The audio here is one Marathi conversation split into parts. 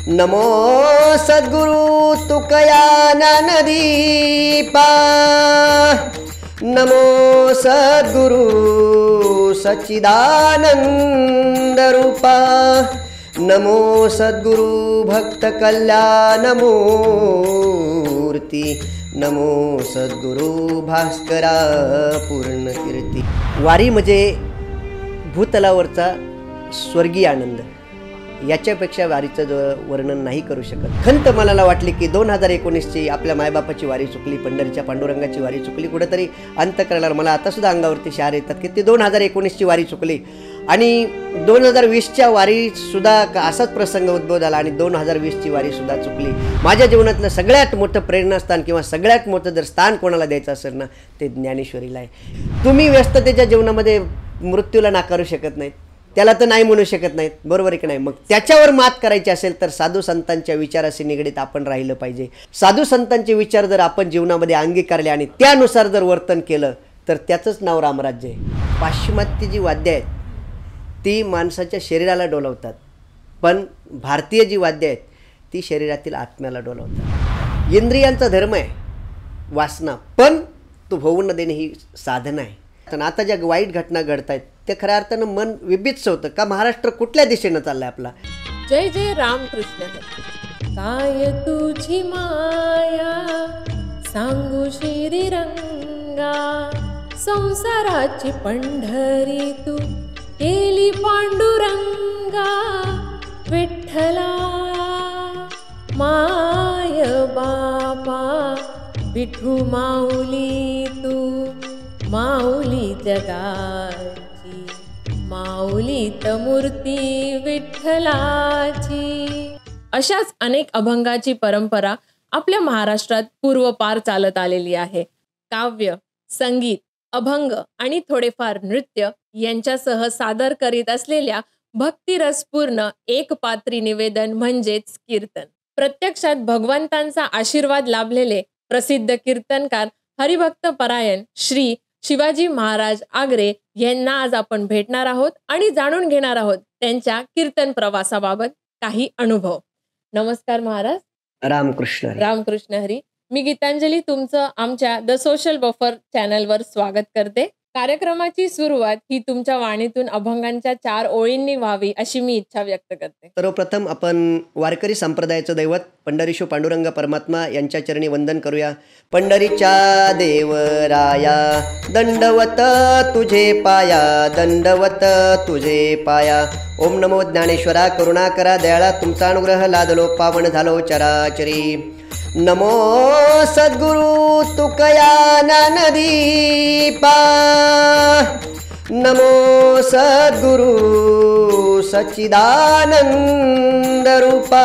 नमो सद्गुरु तुकया ज्ञानदीपा, नमो सद्गुरु सच्चिदानंद रूपा, नमो सद्गुरु भक्त कल्याण मूर्ती, नमो सद्गुरु भास्करा पूर्ण कीर्ती। वारी म्हणजे भूतलावरचा स्वर्गीय आनंद, याच्यापेक्षा वारीचं वर्णन नाही करू शकत। खंत मनाला वाटली की 2019ची आपल्या मायबापाची वारी चुकली, पंढरीच्या पांडुरंगाची वारी चुकली, कुठेतरी अंतःकरणाला मला आता सुद्धा अंगावरती शहार येतात की ती 2019ची वारी चुकली आणि 2020च्या वारी सुद्धा असाच प्रसंग उद्भवला आणि 2020ची वारी सुद्धा चुकली। माझ्या जीवनातलं सगळ्यात मोठं प्रेरणास्थान किंवा सगळ्यात मोठं जर स्थान कोणाला द्यायचं असेल ना, ते ज्ञानेश्वरीला आहे। तुम्ही व्यस्ततेच्या जीवनामध्ये मृत्यूला नाकारू शकत नाहीत, त्याला तर नाही म्हणू शकत नाहीत, बरोबर आहे की नाही? मग त्याच्यावर मात करायची असेल तर साधू संतांच्या विचाराशी निगडीत आपण राहिलं पाहिजे। साधू संतांचे विचार जर आपण जीवनामध्ये अंगीकारले आणि त्यानुसार जर वर्तन केलं तर त्याचंच नाव रामराज्य आहे। पाश्चिमात्य जी वाद्य आहेत ती माणसाच्या शरीराला डोलवतात, पण भारतीय जी वाद्य आहेत ती शरीरातील आत्म्याला डोलवतात। इंद्रियांचा धर्म आहे वासना, पण तो होऊ न देणे ही साधना आहे। तर आता ज्या वाईट घटना घडत आहेत ते खऱ्या अर्थानं मन विभीत होतं का महाराष्ट्र कुठल्या दिशेनं चाललाय आपला। जय जय रामकृष्ण। काय तुझी माया सांगू श्रीरंगा, संसाराची पंढरी तू केली पांडुरंगा, विठ्ठला माय बापा विठू माऊली तू, माऊली जगाची माऊलीत मूर्ती विठ्ठलाची। अशाच अनेक अभंगाची परंपरा आपल्या महाराष्ट्रात पूर्वपार चालत आलेली आहे। काव्य, संगीत, अभंग आणि थोडेफार नृत्य यांच्यासह सादर करीत असलेल्या भक्तिरसपूर्ण एकपात्री निवेदन म्हणजेच कीर्तन। प्रत्यक्षात भगवंतांचा आशीर्वाद लाभलेले प्रसिद्ध कीर्तनकार हरिभक्त परायण श्री शिवाजी महाराज आगरे यांना आज आपण भेटणार आहोत आणि जाणून घेणार आहोत त्यांच्या कीर्तन प्रवासाबाबत काही अनुभव। नमस्कार महाराज। रामकृष्ण हरी। रामकृष्ण हरी। मी गीतांजली तुमचं आमच्या द सोशल बफर चॅनलवर स्वागत करते। कार्यक्रमाची सुरुवात ही तुमच्या वाणीतून अभंगांच्या 4 ओळींनी व्हावी अशी मी इच्छा व्यक्त करते। सर्वप्रथम आपण वारकरी संप्रदायाचं दैवत पंढरीशो पांडुरंग परमात्मा यांच्या चरणी वंदन करूया। पंढरीच्या देवराया दंडवत तुझे पाया, दंडवत तुझे पाया। ओम नमो ज्ञानेश्वरा करुणाकरा दयाळा, तुमचा अनुग्रह लादलो पावन झालो चराचरी। नमो सद्गुरु तुकया ज्ञानदीपा, नमो सद्गुरु सच्चिदानंद रूपा,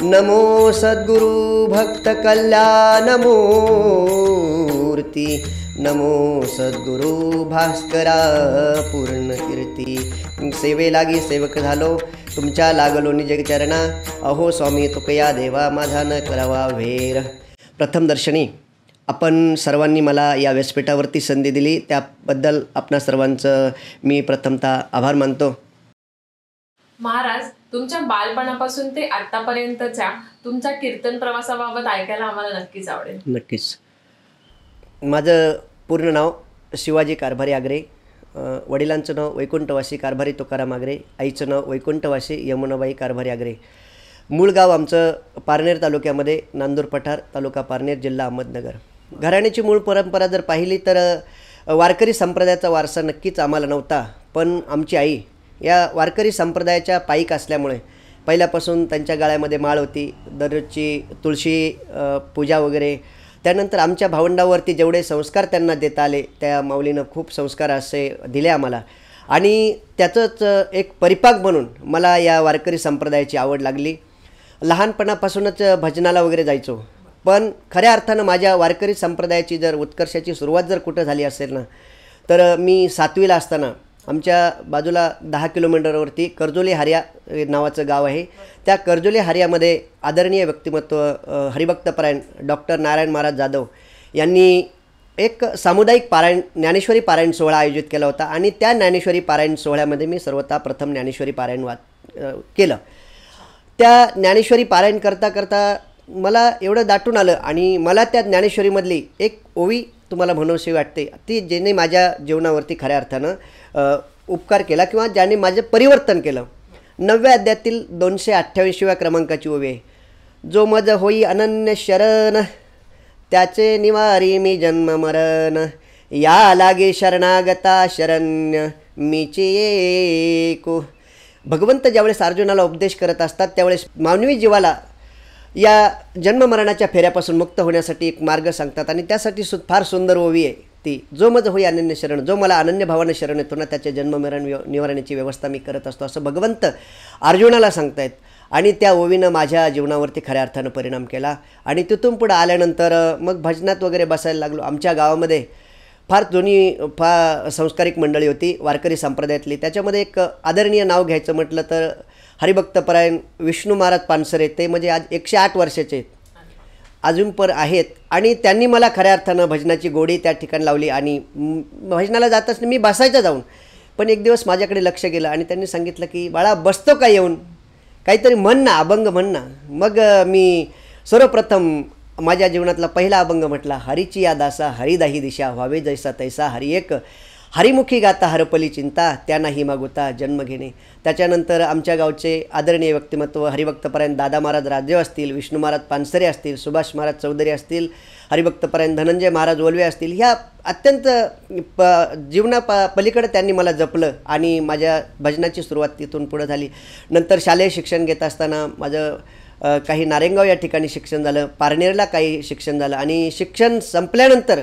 नमो सद्गुरु भक्त कल्याण मूर्ती, नमो सद्गुरु भास्करा पूर्ण कीर्ती। सेवे लागी सेवक झालो तुमच्या लागलो निज चरणा, अहो स्वामी तुकया देवा माझा न करावा वेर। प्रथम दर्शनी आपण सर्वांनी मला या व्यासपीठावरती संधी दिली त्याबद्दल आपणा सर्वांचं मी प्रथमतः आभार मानतो। महाराज, तुमच्या बालपणापासून ते आतापर्यंतच्या तुमच्या कीर्तन प्रवासाबाबत ऐकायला आम्हाला नक्कीच आवडेल। नक्कीच। माझं पूर्ण नाव शिवाजी कारभारी आगरे, वडिलांचं नाव वैकुंठवासी कारभारी तुकाराम आगरे, आईचं नाव वैकुंठवासी यमुनाबाई कारभारी आगरे। मूळ गाव आमचं पारनेर तालुक्यामध्ये, नांदूर पठार तालुका पारनेर जिल्हा अहमदनगर। घराण्याची मूळ परंपरा जर पाहिली तर वारकरी संप्रदायाचा वारसा नक्कीच आम्हाला नव्हता, पण आमची आई या वारकरी संप्रदायाच्या पायीक असल्यामुळे पहिल्यापासून त्यांच्या गळ्यामध्ये माळ होती, दररोजची तुळशी पूजा वगैरे। त्यानंतर आमच्या भावंडावरती जेवढे संस्कार त्यांना देता आले त्या माऊलीनं खूप संस्कार असे दिले आम्हाला आणि त्याचंच एक परिपाक म्हणून मला या वारकरी संप्रदायाची आवड लागली। लहानपणापासूनच भजनाला वगैरे जायचो, पण खऱ्या अर्थानं माझ्या वारकरी संप्रदायाची जर उत्कर्षाची सुरुवात जर कुठं झाली असेल ना, तर मी 7वीला असताना आमच्या बाजूला 10 किलोमीटरवरती कर्जोली हार्या नावाचं गाव आहे। त्या कर्जोली हार्यामध्ये आदरणीय व्यक्तिमत्व हरिभक्तपरायण डॉक्टर नारायण महाराज जाधव यांनी एक सामुदायिक पारायण ज्ञानेश्वरी पारायण सोहळा आयोजित केला होता आणि त्या ज्ञानेश्वरी पारायण सोहळ्यामध्ये मी सर्वतः प्रथम ज्ञानेश्वरी पारायण केलं। त्या ज्ञानेश्वरी पारायण करता करता मला एवढं दाटून आलं आणि मला त्या ज्ञानेश्वरीमधली एक ओवी तुम्हाला म्हणूशी वाटते, ती ज्याने माझ्या जीवनावरती खऱ्या अर्थानं उपकार केला किंवा ज्याने माझं परिवर्तन केलं. 9व्या अध्यायातील 228व्या क्रमांकाची ओवी आहे. जो मज होई अनन्य शरण, त्याचे निवारी मी जन्म मरण, या लागे शरणागता शरण्य मीची एको. भगवंत ज्यावेळेस अर्जुनाला उपदेश करत असतात त्यावेळेस मानवी जीवाला या जन्ममरणाच्या फेऱ्यापासून मुक्त होण्यासाठी एक मार्ग सांगतात आणि त्यासाठी फार सुंदर ओवी आहे ती. जो मज होई अनन्य शरण, जो मला अनन्य भावानं शरण येतो ना त्याच्या जन्ममरण निवारणाची व्यवस्था मी करत असतो, असं भगवंत अर्जुनाला सांगतायत. आणि त्या ओवीनं माझ्या जीवनावरती खऱ्या अर्थानं परिणाम केला. आणि तिथून पुढं आल्यानंतर मग भजनात वगैरे बसायला लागलो. आमच्या गावामध्ये फार जुनी संस्कारिक मंडळी होती वारकरी संप्रदायातली. त्याच्यामध्ये एक आदरणीय नाव घ्यायचं म्हटलं तर हरिभक्तपरायण विष्णू महाराज पानसरे, ते म्हणजे आज 108 वर्षाचे आहेत, अजून पण आहेत. आणि त्यांनी मला खऱ्या अर्थानं भजनाची गोडी त्या ठिकाणी लावली. आणि भजनाला जात असताना मी बसायचं जाऊन, पण एक दिवस माझ्याकडे लक्ष गेलं आणि त्यांनी सांगितलं की बाळा बसतो का येऊन, काहीतरी म्हण ना, अभंग म्हण ना. मग मी सर्वप्रथम माझ्या जीवनातला पहिला अभंग म्हटला. हरीची या दासा हरिदाही दिशा, व्हावे जैसा तैसा हरी एक, हरिमुखी गाता हरपली चिंता, त्या नाही मागुता जन्म घेणे. त्याच्यानंतर आमच्या गावचे आदरणीय व्यक्तिमत्व हरिभक्तपरायण दादा महाराज राजदेव असतील, विष्णू महाराज पानसरे असतील, सुभाष महाराज चौधरी असतील, हरिभक्तपरायण धनंजय महाराज ओलवे असतील, ह्या अत्यंत पलीकडे त्यांनी मला जपलं आणि माझ्या भजनाची सुरुवात तिथून पुढं झाली. नंतर शालेय शिक्षण घेत असताना माझं काही नारायणगाव या ठिकाणी शिक्षण झालं, पारनेरला काही शिक्षण झालं. आणि शिक्षण संपल्यानंतर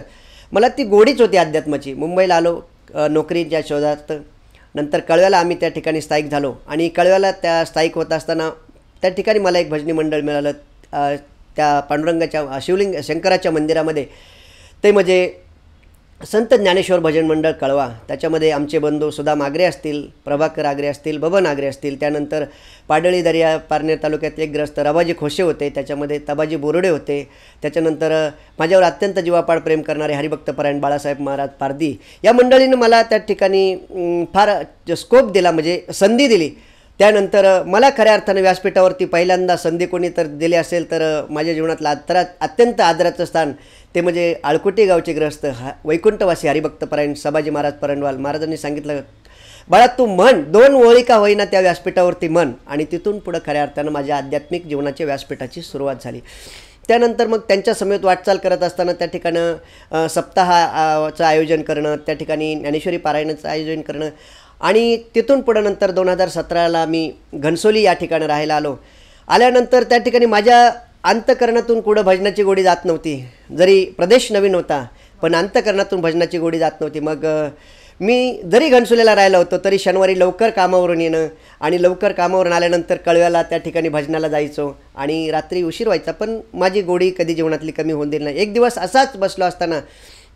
मला ती गोडीच होती अध्यात्माची. मुंबईला आलो नोकरीच्या शोधात. नंतर कळव्याला आम्ही त्या ठिकाणी स्थायिक झालो आणि कळव्याला त्या स्थायिक होत असताना त्या ठिकाणी मला एक भजनी मंडळ मिळालं त्या पांडुरंगाच्या शिवलिंग शंकराच्या मंदिरामध्ये. ते म्हणजे संत ज्ञानेश्वर भजन मंडळ कळवा. त्याच्यामध्ये आमचे बंधू सुदाम आगरे असतील, प्रभाकर आगरे असतील, बबन आगरे असतील, त्यानंतर पाडळी दर्या पारनेर तालुक्यातले एक ग्रस्त रबाजी खोशे होते, त्याच्यामध्ये तबाजी बोरुडे होते. त्याच्यानंतर माझ्यावर अत्यंत जीवापाड प्रेम करणारे हरिभक्तपरायण बाळासाहेब महाराज पारधी, या मंडळीनं मला त्या ठिकाणी फार स्कोप दिला, म्हणजे संधी दिली. त्यानंतर मला खऱ्या अर्थानं व्यासपीठावरती पहिल्यांदा संधी कोणी तर दिली असेल तर माझ्या जीवनातलं अत्यंत आदराचं स्थान ते म्हणजे आळकुटी गावचे ग्रस्त वैकुंठवासी हरिभक्तपरायण सभाजी महाराज परंडवाल. महाराजांनी सांगितलं, बाळा तू म्हण, 2 ओळी का होईना त्या व्यासपीठावरती म्हण. आणि तिथून पुढं खऱ्या अर्थानं माझ्या आध्यात्मिक जीवनाच्या व्यासपीठाची सुरुवात झाली. त्यानंतर मग त्यांच्या समेत वाटचाल करत असताना त्या ठिकाणं सप्ताहाचं आयोजन करणं, त्या ठिकाणी ज्ञानेश्वरी पारायणाचं आयोजन करणं. आणि तिथून पुढं नंतर 2017ला मी घनसोली या ठिकाणी राहायला आलो. आल्यानंतर त्या ठिकाणी माझ्या अंतकरणातून कुठं भजनाची गोडी जात नव्हती. जरी प्रदेश नवीन होता पण अंतकरणातून भजनाची गोडी जात नव्हती. मग मी जरी घनसोलीला राहिलो होतो तरी शनिवारी लवकर कामावरून येणं आणि लवकर कामावरून आल्यानंतर कळव्याला त्या ठिकाणी भजनाला जायचो आणि रात्री उशीर व्हायचा, पण माझी गोडी कधी जीवनातली कमी होऊन दिली नाही. एक दिवस असाच बसलो असताना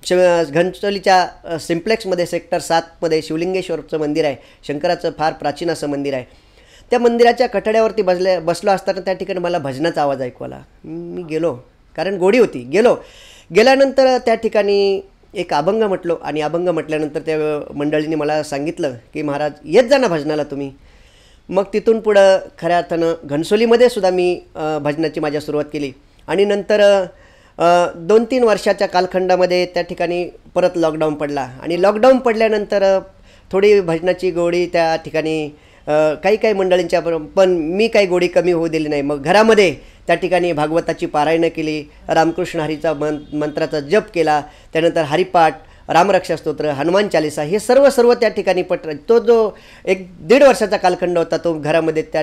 घनसोलीच्या सिम्प्लेक्समध्ये सेक्टर 7मध्ये शिवलिंगेश्वरचं मंदिर आहे, शंकराचं फार प्राचीन असं मंदिर आहे. त्या मंदिराच्या कठड्यावरती बसलो असताना त्या ठिकाणी मला भजनाचा आवाज ऐकू आला. मी गेलो, कारण गोडी होती. गेल्यानंतर त्या ठिकाणी एक अभंग म्हटलो आणि अभंग म्हटल्यानंतर त्या मंडळीने मला सांगितलं की महाराज येत जा ना भजनाला तुम्ही. मग तिथून पुढं खऱ्या अर्थानं घनसोलीमध्ये सुद्धा मी भजनाची माझ्या सुरुवात केली. आणि नंतर 2-3 वर्षाच्या कालखंडामध्ये त्या ठिकाणी परत लॉकडाऊन पडला आणि लॉकडाऊन पडल्यानंतर थोडी भजनाची गोडी त्या ठिकाणी काही मंडळींच्या, पण मी काही गोडी कमी होऊ दिली नाही. मग घरामध्ये त्या ठिकाणी भागवताची पारायणं केली, रामकृष्ण हरीचा मंत्राचा जप केला, त्यानंतर हरिपाठ, रामरक्षा स्तोत्र, हनुमान चालिसा, हे सर्व त्या ठिकाणी तो जो 1-1.5 वर्षाचा कालखंड होता तो घरामध्ये त्या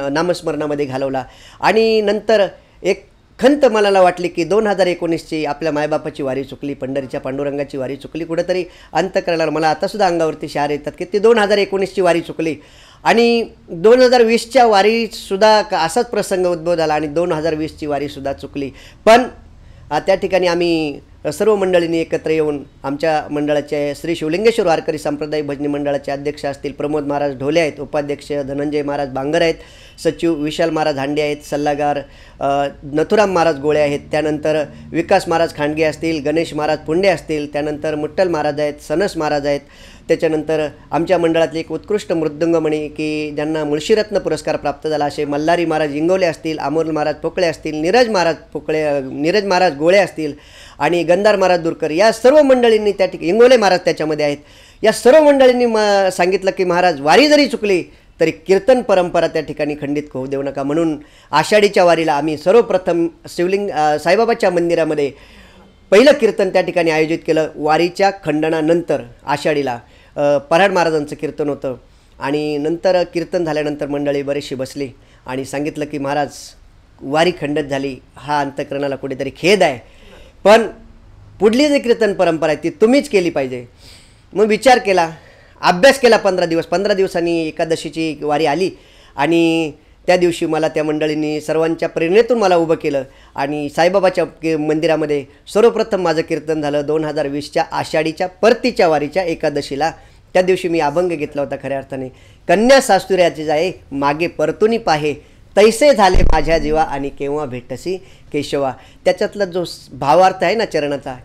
नामस्मरणामध्ये घालवला. आणि नंतर एक खंत मनाला वाटली की 2019ची आपल्या मायबापाची वारी चुकली, पंढरीच्या पांडुरंगाची वारी चुकली, कुठंतरी अंत करणार. मला आतासुद्धा अंगावरती शहार येतात की ती 2019ची वारी चुकली. आणि 2020च्या वारीसुद्धा असाच प्रसंग उद्भव झाला आणि 2020ची वारीसुद्धा चुकली. पण त्या ठिकाणी आम्ही सर्व मंडळींनी एकत्र येऊन आमच्या मंडळाचे श्री शिवलिंगेश्वर वारकरी संप्रदाय भजनी मंडळाचे अध्यक्ष असतील प्रमोद महाराज ढोले आहेत, उपाध्यक्ष धनंजय महाराज बांगर आहेत, सचिव विशाल महाराज हांडे आहेत, सल्लागार नथुराम महाराज गोळे आहेत, त्यानंतर विकास महाराज खांडगे असतील, गणेश महाराज पुंडे असतील, त्यानंतर मुट्टल महाराज आहेत, सनस महाराज आहेत, त्याच्यानंतर आमच्या मंडळातले एक उत्कृष्ट मृदंगमणी की ज्यांना मुळशीरत्न पुरस्कार प्राप्त झाला असे मल्हारी महाराज इंगवले असतील, अमोल महाराज पोकळे असतील, नीरज महाराज गोळे असतील आणि गंधार महाराज दूरकर, या सर्व मंडळींनी त्या ठिकाणी, इंगोले महाराज त्याच्यामध्ये आहेत, या सर्व मंडळींनी सांगितलं की महाराज वारी जरी चुकली तरी कीर्तन परंपरा त्या ठिकाणी खंडित होऊ देऊ नका. म्हणून आषाढीच्या वारीला आम्ही सर्वप्रथम शिवलिंग साईबाबाच्या मंदिरामध्ये पहिलं कीर्तन त्या ठिकाणी आयोजित केलं. वारीच्या खंडनानंतर आषाढीला पराड महाराजांचं कीर्तन होतं आणि नंतर कीर्तन झाल्यानंतर मंडळी बरीचशी बसली आणि सांगितलं की महाराज वारी खंडित झाली, हा अंतःकरणाला कुठेतरी खेद आहे, पण पुढली जी कीर्तन परंपरा आहे ती तुम्हीच केली पाहिजे. मग विचार केला, अभ्यास केला 15 दिवस. 15 दिवसांनी एकादशीची वारी आली आणि त्या दिवशी मला त्या मंडळींनी सर्वांच्या प्रेरणेतून मला उभं केलं आणि साईबाबाच्या मंदिरामध्ये सर्वप्रथम माझं कीर्तन झालं 2020च्या आषाढीच्या परतीच्या वारीच्या एकादशीला. त्या दिवशी मी अभंग घेतला होता खऱ्या अर्थाने. कन्या सासुऱ्याची जाये मागे परतुनी पाहे, तैसे झाले माझ्या जीवा आणि केव्हा भेटसी केशवा. त्याच्यातला जो भावार्थ आहे ना चरणाचा,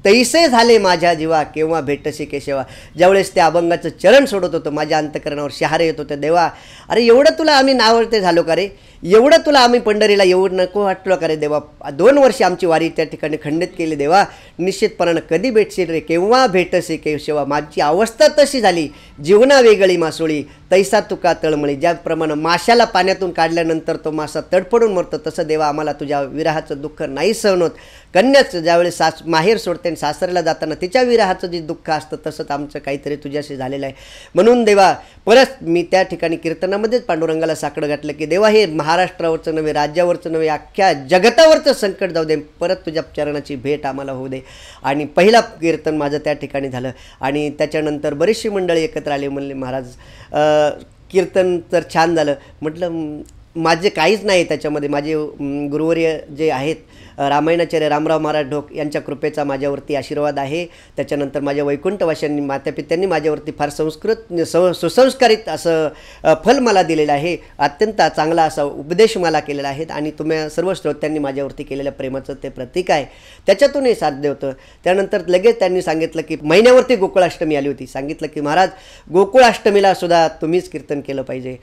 तैसे झाले माझ्या जीवा केव्हा भेटसी केशवा. ज्यावेळेस त्या अभंगाचं चरण सोडत होतं माझ्या अंतःकरणावर शहारे येत होते, देवा अरे एवढं तुला आम्ही नावळते झालो का रे, एवढं तुला आम्ही पंढरीला येऊ नको वाटलो का रे देवा, 2 वर्षे आमची वारी त्या ठिकाणी खंडित केली देवा, निश्चितपणानं कधी भेटशील रे, केव्हा भेटसी केशवा. माझी अवस्था तशी झाली, जीवना वेगळी मासोळी तैसा तुका तळमळी. ज्याप्रमाणे माशाला पाण्यातून काढल्यानंतर तो मासा तडफडून मरतो, तसं देवा आम्हाला तुझ्या विरहाचं दुःख नाही सहन होत. कन्याच ज्यावेळेस माहेर सोडते आणि सासऱ्याला जाताना तिच्या विरहाचं जे दुःख असतं तसंच आमचं काहीतरी तुझ्याशी झालेलं आहे. म्हणून देवा परत मी त्या ठिकाणी कीर्तनामध्येच पांडुरंगाला साकडं घातलं की देवा हे महाराष्ट्रावरचं नव्हे, राज्यावरचं नव्हे, अख्ख्या जगतावरचं संकट जाऊ दे, परत तुझ्या चरणाची भेट आम्हाला होऊ दे. आणि पहिला कीर्तन माझं त्या ठिकाणी झालं आणि त्याच्यानंतर बरीचशी मंडळी एकत्र आली. म्हणले महाराज कीर्तन तर छान झालं. म्हटलं माझे काहीच नाही त्याच्यामध्ये, माझे गुरुवर्य जे आहेत रामायणाचार्य रामराव महाराज ढोक यांच्या कृपेचा माझ्यावरती आशीर्वाद आहे. त्याच्यानंतर माझ्या वैकुंठवाशांनी मातापित्यांनी माझ्यावरती फार सुसंस्कारित असं फल मला दिलेलं आहे, अत्यंत चांगला असा उपदेश मला केलेला आहे आणि तुम्ही सर्व श्रोत्यांनी माझ्यावरती केलेल्या प्रेमाचं ते प्रतीक आहे. त्याच्यातूनही साध्य होतं. त्यानंतर लगेच त्यांनी सांगितलं की महिन्यावरती गोकुळाष्टमी आली होती. सांगितलं की महाराज गोकुळाष्टमीला सुद्धा तुम्हीच कीर्तन केलं पाहिजे.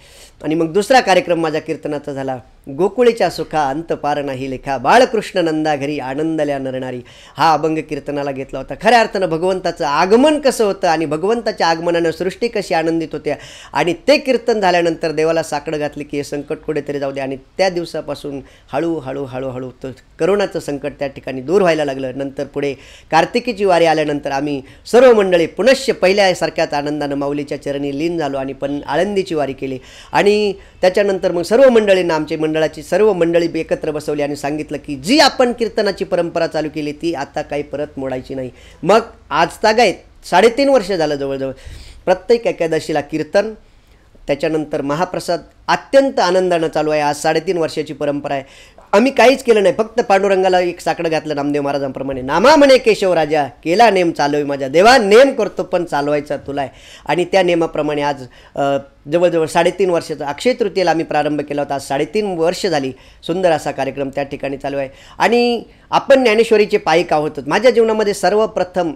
आणि मग दुसरा कार्यक्रम माझ्या कीर्तनाचा झाला, गोकुळीच्या सुखा अंत पार नाही लेखा, बाळकृष्ण नंदा घरी आनंदल्या नरणारी. हा अभंग कीर्तनाला घेतला होता. खऱ्या अर्थानं भगवंताचं आगमन कसं होतं आणि भगवंताच्या आगमनानं सृष्टी कशी आनंदित होत्या आणि ते कीर्तन झाल्यानंतर देवाला साकडं घातली की हे संकट कुठेतरी जाऊ दे. आणि त्या दिवसापासून हळूहळू तो करोनाचं संकट त्या ठिकाणी दूर व्हायला लागलं. नंतर पुढे कार्तिकीची वारी आल्यानंतर आम्ही सर्व मंडळी पुनश्च पहिल्यासारख्याच आनंदानं माऊलीच्या चरणी लीन झालो आणि पण आळंदीची वारी केली. आणि त्याच्यानंतर मग सर्व मंडळींना आमच्या मंडळाची सर्व मंडळी एकत्र बसवली आणि सांगितलं की जी आपण कीर्तनाची परंपरा चालू केली ती आता काही परत मोडायची नाही. मग आज तागायत 3.5 वर्ष झालं जवळजवळ प्रत्येक एकादशीला कीर्तन, त्याच्यानंतर महाप्रसाद अत्यंत आनंदानं चालू आहे. आज 3.5 वर्षाची परंपरा आहे. आम्ही काहीच केलं नाही, फक्त पांडुरंगाला एक साकडं घातलं नामदेव महाराजांप्रमाणे, नामा म्हणे केशव राजा केला नेम चालवी माझ्या देवा, नेम करतो पण चालवायचा तुला आहे. आणि त्या नेमाप्रमाणे आज जवळजवळ 3.5 वर्षाचा अक्षय तृतीयेला आम्ही प्रारंभ केला होता. आज 3.5 वर्ष झाली. सुंदर असा कार्यक्रम त्या ठिकाणी चालू आहे. आणि आपण ज्ञानेश्वरीचे पायिक आहोत. माझ्या जीवनामध्ये सर्वप्रथम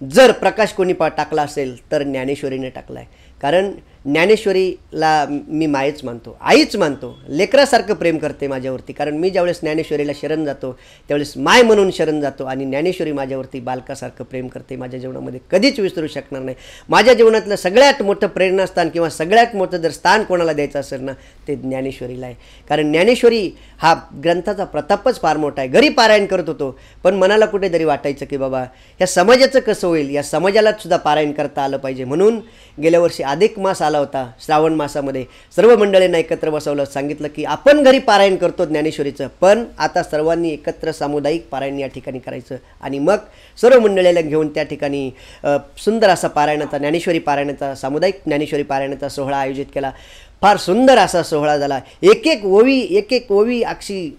जर प्रकाश कोणी टाकला असेल तर ज्ञानेश्वरीने टाकला आहे. कारण ज्ञानेश्वरीला मी मायच मानतो, आईच मानतो, लेकरासारखं प्रेम करते माझ्यावरती. कारण मी ज्यावेळेस ज्ञानेश्वरीला शरण जातो त्यावेळेस माय म्हणून शरण जातो आणि ज्ञानेश्वरी माझ्यावरती बालकासारखं प्रेम करते. माझ्या जीवनामध्ये कधीच विसरू शकणार नाही. माझ्या जीवनातलं सगळ्यात मोठं प्रेरणास्थान किंवा सगळ्यात मोठं जर स्थान कोणाला द्यायचं असेल ना ते ज्ञानेश्वरीला आहे. कारण ज्ञानेश्वरी हा ग्रंथाचा प्रतापच फार मोठा आहे. घरी पारायण करत होतो पण मनाला कुठेतरी वाटायचं की बाबा ह्या समाजाचं कसं होईल, या समाजालाच सुद्धा पारायण करता आलं पाहिजे. म्हणून गेल्या वर्षी अधिक मास आला होता. श्रावण मासामध्ये सर्व मंडळींना एकत्र बसवलं, सांगितलं की आपण घरी पारायण करतो ज्ञानेश्वरीचं, पण आता सर्वांनी एकत्र सामुदायिक पारायण या ठिकाणी करायचं. आणि मग सर्व मंडळीला घेऊन त्या ठिकाणी सुंदर असा पारायणाचा ज्ञानेश्वरी पारायणाचा सामुदायिक ज्ञानेश्वरी पारायणाचा सोहळा आयोजित केला. फार सुंदर असा सोहळा झाला. एक एक ओवी अक्षी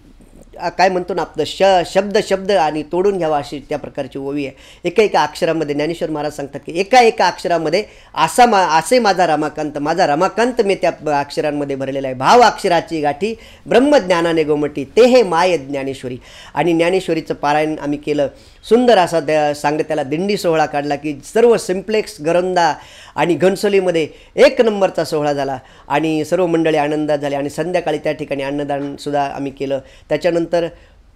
काय म्हणतो ना आपलं शब्द शब्द आणि तोडून घ्यावा अशी त्या प्रकारची ओवी आहे. एका एका अक्षरामध्ये ज्ञानेश्वर महाराज सांगतात की एका एका अक्षरामध्ये असे माझा रमाकांत मी त्या अक्षरांमध्ये भरलेला आहे. भाव अक्षराची गाठी ब्रह्मज्ञानाने गोमटी ते हे माय ज्ञानेश्वरी. आणि ज्ञानेश्वरीचं पारायण आम्ही केलं. सुंदर असा त्याला दिंडी सोहळा काढला की सर्व सिम्प्लेक्स गरंदा आणि घनसोलीमध्ये एक नंबरचा सोहळा झाला आणि सर्व मंडळी आनंदात झाले. आणि संध्याकाळी त्या ठिकाणी अन्नदानसुद्धा आम्ही केलं. त्याच्यानंतर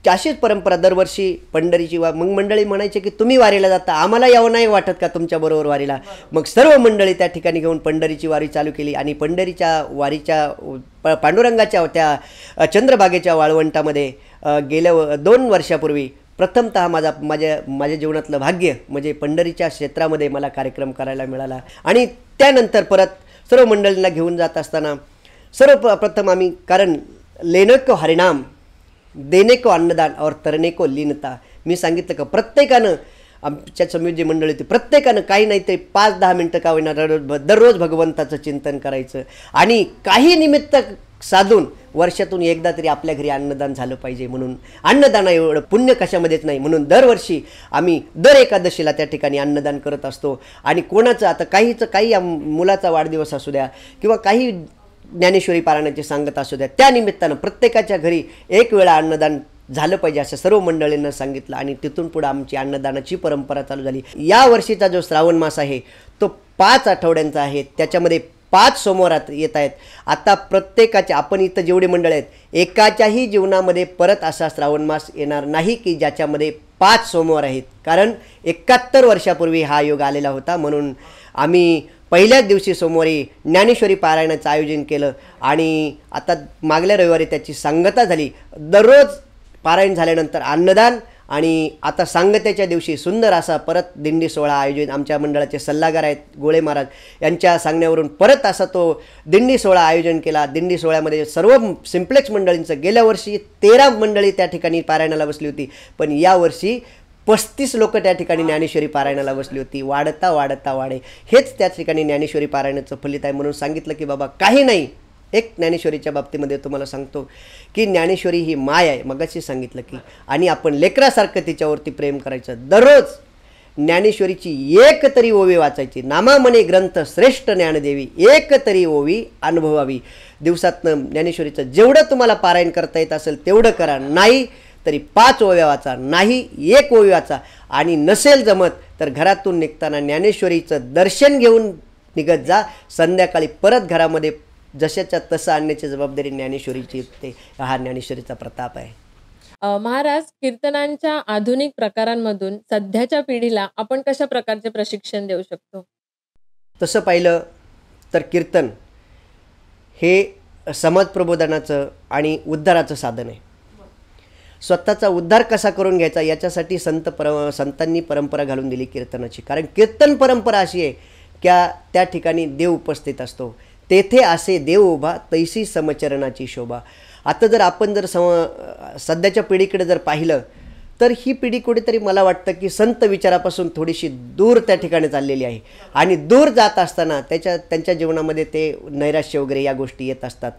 अशीच परंपरा दरवर्षी पंढरीची मग मंडळी म्हणायचे की तुम्ही वारीला जाता, आम्हाला यावं नाही वाटत का तुमच्याबरोबर वारीला. मग सर्व मंडळी त्या ठिकाणी घेऊन पंढरीची वारी चालू केली. आणि पंढरीच्या वारीच्या पांडुरंगाच्या त्या चंद्रभागेच्या वाळवंटामध्ये गेल्या 2 वर्षापूर्वी प्रथमतः माझ्या जीवनातलं भाग्य म्हणजे पंढरीच्या क्षेत्रामध्ये मला कार्यक्रम करायला मिळाला. आणि त्यानंतर परत सर्व मंडळींना घेऊन जात असताना सर्वप्रथम आम्ही, कारण लेने को हरिनाम देने को अन्नदान और तरने को लीनता, मी सांगितलं का प्रत्येकानं आमच्या समोर जी मंडळी होती प्रत्येकानं काही नाही ते 5-10 मिनटं का होईना दररोज भगवंताचं चिंतन करायचं. आणि काही निमित्त साधून वर्षातून एकदा तरी आपल्या घरी अन्नदान झालं पाहिजे. म्हणून अन्नदान एवढं पुण्य कशामध्येच नाही म्हणून दरवर्षी आम्ही दर एकादशीला त्या ठिकाणी अन्नदान करत असतो. आणि कोणाचं आता काही मुलाचा वाढदिवस असू द्या किंवा काही ज्ञानेश्वरी पारायणाची सांगत असू द्या, त्या निमित्तानं प्रत्येकाच्या घरी एक वेळा अन्नदान झालं पाहिजे असं सर्व मंडळींना सांगितलं. आणि तिथून पुढे आमची अन्नदानाची परंपरा चालू झाली. या वर्षीचा जो श्रावण मास आहे तो 5 आठवड्यांचा आहे. त्याच्यामध्ये 5 सोमवार येत आहेत. आता प्रत्येकाच्या, आपण इथं जेवढे मंडळ आहेत एकाच्याही जीवनामध्ये परत असा श्रावण मास येणार नाही की ज्याच्यामध्ये 5 सोमवार आहेत. कारण 71 वर्षापूर्वी हा योग आलेला होता. म्हणून आम्ही पहिल्याच दिवशी सोमवारी ज्ञानेश्वरी पारायणाचं आयोजन केलं. आणि आता मागल्या रविवारी त्याची सांगता झाली. दररोज पारायण झाल्यानंतर अन्नदान आणि आता सांगतेच्या दिवशी सुंदर असा परत दिंडी सोहळा आयोजित. आमच्या मंडळाचे सल्लागार आहेत गोळे महाराज, यांच्या सांगण्यावरून परत असा तो दिंडी सोहळा आयोजन केला. दिंडी सोहळ्यामध्ये सर्व सिम्प्लेक्स मंडळींचं, गेल्या वर्षी 13 मंडळी त्या ठिकाणी पारायणाला बसली होती, पण यावर्षी 35 लोक त्या ठिकाणी ज्ञानेश्वरी पारायणाला बसली होती. वाढता वाढे हेच त्या ठिकाणी ज्ञानेश्वरी पारायणाचं फलित आहे. म्हणून सांगितलं की बाबा काही नाही, एक ज्ञानेश्वरीच्या बाबतीमध्ये तुम्हाला सांगतो की ज्ञानेश्वरी ही माय आहे, मगाशी सांगितलं की, आणि आपण लेकरासारखं तिच्यावरती प्रेम करायचं. दररोज ज्ञानेश्वरीची एक तरी ओवी वाचायची. नामामने ग्रंथ श्रेष्ठ ज्ञानदेवी, एक तरी ओवी अनुभवावी. दिवसातनं ज्ञानेश्वरीचं जेवढं तुम्हाला पारायण करता येत असेल तेवढं करा. नाही तरी 5 ओव्या वाचा, नाही 1 ओवी वाचा. आणि नसेल जमत तर घरातून निघताना ज्ञानेश्वरीचं दर्शन घेऊन निघत जा. संध्याकाळी परत घरामध्ये जशाच्या तसं आणण्याची जबाबदारी ज्ञानेश्वरीची असते. हा ज्ञानेश्वरीचा प्रताप आहे. महाराज, कीर्तनांच्या आधुनिक प्रकारांमधून सध्याच्या पिढीला आपण कशा प्रकारचे प्रशिक्षण देऊ शकतो? तसं पाहिलं तर कीर्तन हे समाज प्रबोधनाचं आणि उद्धाराचं साधन आहे. स्वतःचा उद्धार कसा करून घ्यायचा याच्यासाठी संतांनी परंपरा घालून दिली कीर्तनाची. कारण कीर्तन परंपरा अशी आहे की त्या ठिकाणी देव उपस्थित असतो. तेथे असे देव उभा तैसी समचरणाची शोभा. आता जर आपण सध्याच्या पिढीकडे जर पाहिलं तर ही पिढी कुठेतरी मला वाटतं की संत विचारापासून थोडीशी दूर त्या ठिकाणी चाललेली आहे. आणि दूर जात असताना त्यांच्या जीवनामध्ये ते नैराश्य वगैरे या गोष्टी येत असतात.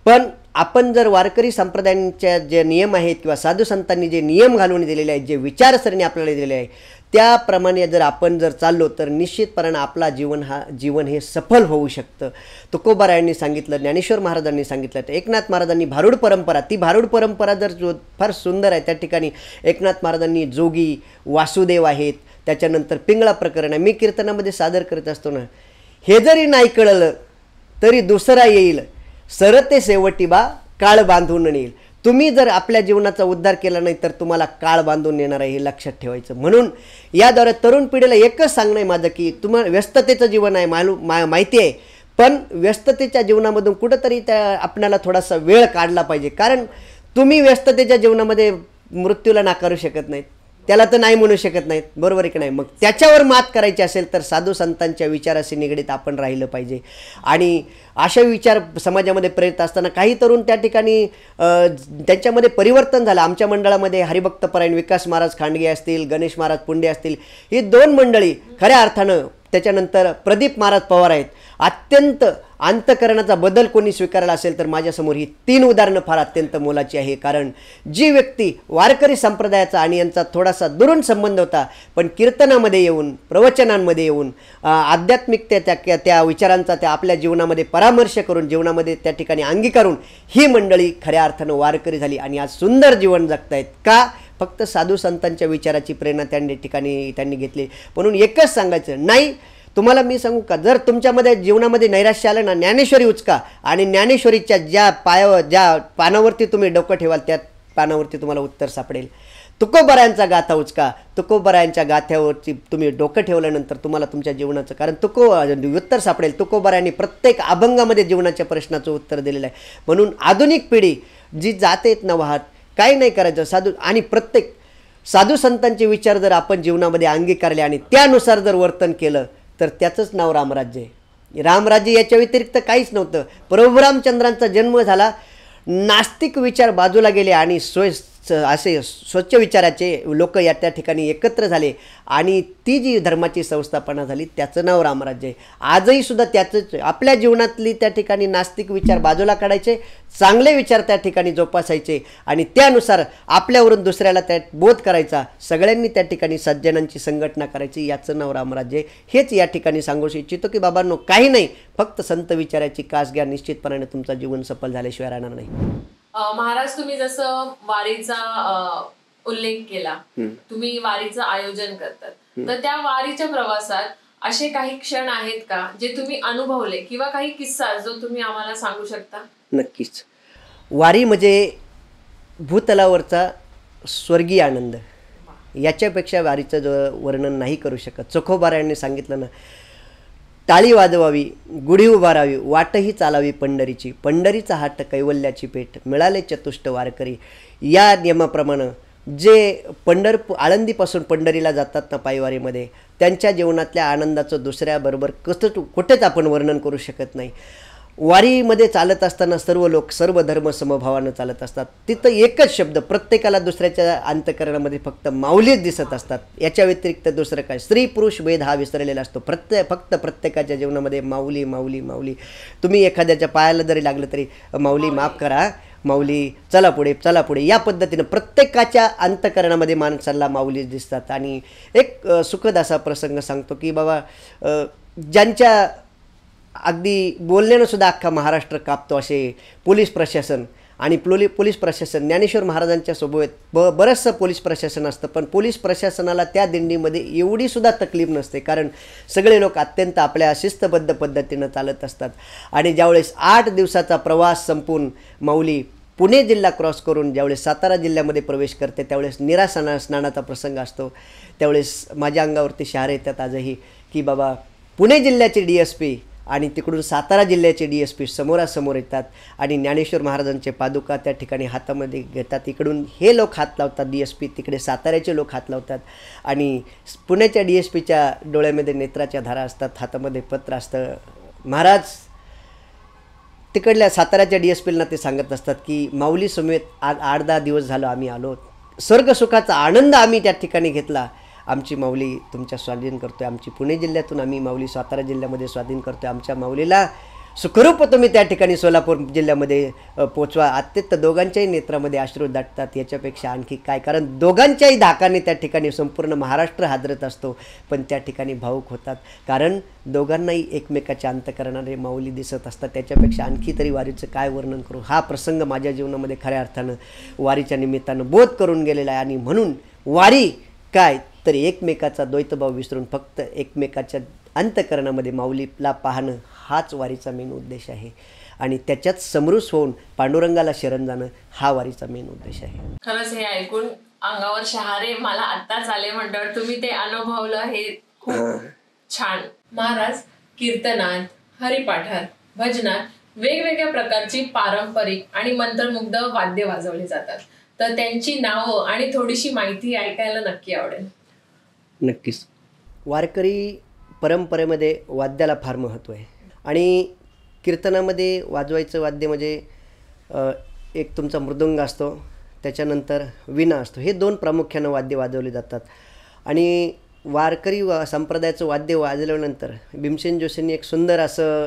पण आपण जर वारकरी संप्रदायांच्या जे नियम आहेत किंवा साधू संतांनी जे नियम घालून दिलेले आहेत, जे विचारसरणी आपल्याला दिलेले आहे, त्याप्रमाणे जर आपण चाललो तर निश्चितपणे आपला जीवन हे सफल होऊ शकतं. तुकोबारायांनी सांगितलं, ज्ञानेश्वर महाराजांनी सांगितलं, एकनाथ महाराजांनी भारूड परंपरा, ती भारूड परंपरा फार सुंदर आहे. त्या ठिकाणी एकनाथ महाराजांनी जोगी, वासुदेव आहेत, त्याच्यानंतर पिंगळा प्रकरण आहे. मी कीर्तनामध्ये सादर करत असतो ना, हे जरी नाही कळलं तरी दुसरा येईल, सरते शेवटी बा काळ बांधून नेईल. तुम्ही जर आपल्या जीवनाचा उद्धार केला नाही तर तुम्हाला काळ बांधून येणार आहे, हे लक्षात ठेवायचं. म्हणून याद्वारे तरुण पिढीला एकच सांगणं आहे माझं की तुम्हाला व्यस्ततेचं जीवन आहे, माहिती आहे, पण व्यस्ततेच्या जीवनामधून कुठंतरी आपल्याला थोडासा वेळ काढला पाहिजे. कारण तुम्ही व्यस्ततेच्या जीवनामध्ये मृत्यूला नाकारू शकत नाहीत, त्याला तर नाही म्हणू शकत नाहीत, बरोबर आहे की नाही. मग त्याच्यावर मात करायची असेल तर साधू संतांच्या विचाराशी निगडीत आपण राहिलं पाहिजे. आणि अशा विचार समाजामध्ये प्रेरित असताना काही तरुण त्या ठिकाणी त्यांच्यामध्ये परिवर्तन झालं. आमच्या मंडळामध्ये हरिभक्तपरायण विकास महाराज खांडगे असतील, गणेश महाराज पुंडे असतील, ही 2 मंडळी खऱ्या अर्थानं त्याच्यानंतर प्रदीप महाराज पवार आहेत. अत्यंत अंतःकरणाचा बदल कोणी स्वीकारला असेल तर माझ्यासमोर ही 3 उदाहरणं फार अत्यंत मोलाची आहे. कारण जी व्यक्ती वारकरी संप्रदायाचा आणि यांचा थोडासा दुरून संबंध होता, पण कीर्तनामध्ये येऊन, प्रवचनांमध्ये येऊन, आध्यात्मिकतेच्या त्या विचारांचा त्या आपल्या जीवनामध्ये परामर्श करून, जीवनामध्ये त्या ठिकाणी अंगीकारून ही मंडळी खऱ्या अर्थानं वारकरी झाली आणि आज सुंदर जीवन जगतायत. का? फक्त साधू संतांच्या विचाराची प्रेरणा त्यांनी घेतली. म्हणून एकच सांगायचं, नाही तुम्हाला मी सांगू का, जर तुमच्यामध्ये जीवनामध्ये नैराश्य आलं ना, ज्ञानेश्वरी उचका आणि ज्ञानेश्वरीच्या ज्या पानावरती तुम्ही डोकं ठेवाल त्या पानावरती तुम्हाला उत्तर सापडेल. तुकोबारायांचा गाथा उचका, तुकोबारायांच्या गाथ्यावरती तुम्ही डोकं ठेवल्यानंतर तुम्हाला तुमच्या जीवनाचं कारण उत्तर सापडेल. तुकोबारायांनी प्रत्येक अभंगामध्ये जीवनाच्या प्रश्नाचं उत्तर दिलेलं आहे. म्हणून आधुनिक पिढी जी जातेत न वाहत, काही नाही करायचं, आणि प्रत्येक साधू संतांचे विचार जर आपण जीवनामध्ये अंगीकारले आणि त्यानुसार जर वर्तन केलं तर त्याचंच नाव रामराज्य आहे. रामराज्य याच्या व्यतिरिक्त काहीच नव्हतं. प्रभू रामचंद्रांचा जन्म झाला, नास्तिक विचार बाजूला गेले आणि असे स्वच्छ विचाराचे लोक या त्या ठिकाणी एकत्र झाले आणि ती जी धर्माची संस्थापना झाली त्याचं नाव रामराज्य आहे. आजही सुद्धा त्याचंच आपल्या जीवनातली त्या ठिकाणी नास्तिक विचार बाजूला काढायचे, चांगले विचार त्या ठिकाणी जोपासायचे आणि त्यानुसार आपल्यावरून दुसऱ्याला त्या बोध करायचा. सगळ्यांनी त्या ठिकाणी सज्जनांची संघटना करायची, याचं नाव रामराज्य आहे. हेच या ठिकाणी सांगू इच्छितो की बाबांनो, काही नाही, फक्त संत विचाराची कास घ्या, निश्चितपणाने तुमचं जीवन सफल झाल्याशिवाय राहणार नाही. महाराज, तुम्ही जसं वारीचा उल्लेख केला, तुम्ही वारीचं आयोजन करतात, तर त्या वारीच्या प्रवासात असे काही क्षण आहेत का जे तुम्ही अनुभवले किंवा काही किस्सा जो तुम्ही आम्हाला सांगू शकता? नक्कीच. वारी म्हणजे भूतलावरचा स्वर्गीय आनंद, याच्यापेक्षा वारीचं जो वर्णन नाही करू शकत. चोखोबारायांनी सांगितलं ना, टाळी वाजवावी, गुढी उभारावी, वाटही चालावी पंढरीची, पंढरीचा हाट कैवल्याची पेठ, मिळाले चतुष्ट वारकरी. या नियमाप्रमाणे जे आळंदीपासून पंढरीला जातात ना पायवारीमध्ये, त्यांच्या जीवनातल्या आनंदाचं दुसऱ्याबरोबर कुठेच आपण वर्णन करू शकत नाही. वारीमध्ये चालत असताना सर्व लोक सर्व धर्म समभावानं चालत असतात. तिथं एकच शब्द, प्रत्येकाला दुसऱ्याच्या अंतःकरणामध्ये फक्त माऊलीच दिसत असतात. याच्या व्यतिरिक्त दुसरं काय, स्त्री पुरुष भेद हा विसरलेला असतो. फक्त प्रत्येकाच्या जीवनामध्ये माऊली माऊली माऊली. तुम्ही एखाद्याच्या पायाला जरी लागलं तरी माऊली माफ करा, माऊली चला पुढे चला पुढे, या पद्धतीनं प्रत्येकाच्या अंतःकरणामध्ये माणसाला माऊली दिसतात. आणि एक सुखद असा प्रसंग सांगतो की बाबा, ज्यांच्या अगदी बोलण्यानं सुद्धा अख्खा महाराष्ट्र कापतो असे पोलीस प्रशासन आणि पोलीस प्रशासन, ज्ञानेश्वर महाराजांच्या सोबत बरंचसं पोलीस प्रशासन असतं, पण पोलीस प्रशासनाला त्या दिंडीमध्ये एवढी सुद्धा तकलीफ नसते. कारण सगळे लोक अत्यंत आपल्या शिस्तबद्ध पद्धतीनं चालत असतात. आणि ज्यावेळेस 8 दिवसाचा प्रवास संपून माऊली पुणे जिल्हा क्रॉस करून ज्यावेळेस सातारा जिल्ह्यामध्ये प्रवेश करते, त्यावेळेस स्नानाचा प्रसंग असतो. त्यावेळेस माझ्या अंगावरती शहारे येतात आजही की बाबा, पुणे जिल्ह्याचे DSP आणि तिकडून सातारा जिल्ह्याचे DSP समोरासमोर येतात आणि ज्ञानेश्वर महाराजांचे पादुका त्या ठिकाणी हातामध्ये घेतात. इकडून हे लोक हात लावतात DSP, तिकडे साताऱ्याचे लोक हात लावतात आणि पुण्याच्या DSPच्या डोळ्यामध्ये नेत्राच्या धारा असतात, हातामध्ये पत्र असतं. महाराज तिकडल्या साताऱ्याच्या DSPला ते सांगत असतात की माऊली समेत आज 8-10 दिवस झालं आम्ही आलो, स्वर्गसुखाचा आनंद आम्ही त्या ठिकाणी घेतला. आमची माऊली तुमच्या स्वाधीन करतोय, आमची पुणे जिल्ह्यातून आम्ही माऊली सातारा जिल्ह्यामध्ये स्वाधीन करतोय, आमच्या माऊलीला सुखरूप तुम्ही त्या ठिकाणी सोलापूर जिल्ह्यामध्ये पोचवा. अत्यंत दोघांच्याही नेत्रामध्ये अश्रू दाटतात. याच्यापेक्षा आणखी काय, कारण दोघांच्याही धाकाने त्या ठिकाणी संपूर्ण महाराष्ट्र हादरत असतो, पण त्या ठिकाणी भावुक होतात. कारण दोघांनाही एकमेकाच्या अंतःकरणाने माऊली दिसत असतात. त्याच्यापेक्षा आणखी तरी वारीचं काय वर्णन करू. हा प्रसंग माझ्या जीवनामध्ये खऱ्या अर्थानं वारीच्या निमित्तानं बोध करून गेलेला आहे. आणि म्हणून वारी काय तर एकमेकाचा द्वैतभाव विसरून फक्त एकमेकाच्या अंतःकरणामध्ये माऊलीला पाहणं हाच वारीचा मेन उद्देश आहे. आणि त्याच्यात समरूस होऊन पांडुरंगाला शरण जाणं हा वारीचा मेन उद्देश आहे. खरंच हे ऐकून अंगावर शहारे मला आत्ताच आले. म्हणल्यावर तुम्ही ते अनुभवलं हे खूप छान. महाराज, कीर्तनात, हरिपाठात, भजनात वेगवेगळ्या प्रकारची पारंपरिक आणि मंत्रमुग्ध वाद्य वाजवली जातात, तर त्यांची नावं आणि थोडीशी माहिती ऐकायला नक्की आवडेल. नक्कीच. वारकरी परंपरेमध्ये वाद्याला फार महत्त्व आहे आणि कीर्तनामध्ये वाजवायचं वाद्य म्हणजे एक तुमचा मृदुंग असतो, त्याच्यानंतर वीणा असतो. हे 2 प्रामुख्यानं वाद्य वाजवले जातात. आणि वारकरी संप्रदायाचं वाद्य वाजल्यानंतर भीमसेन जोशींनी एक सुंदर असं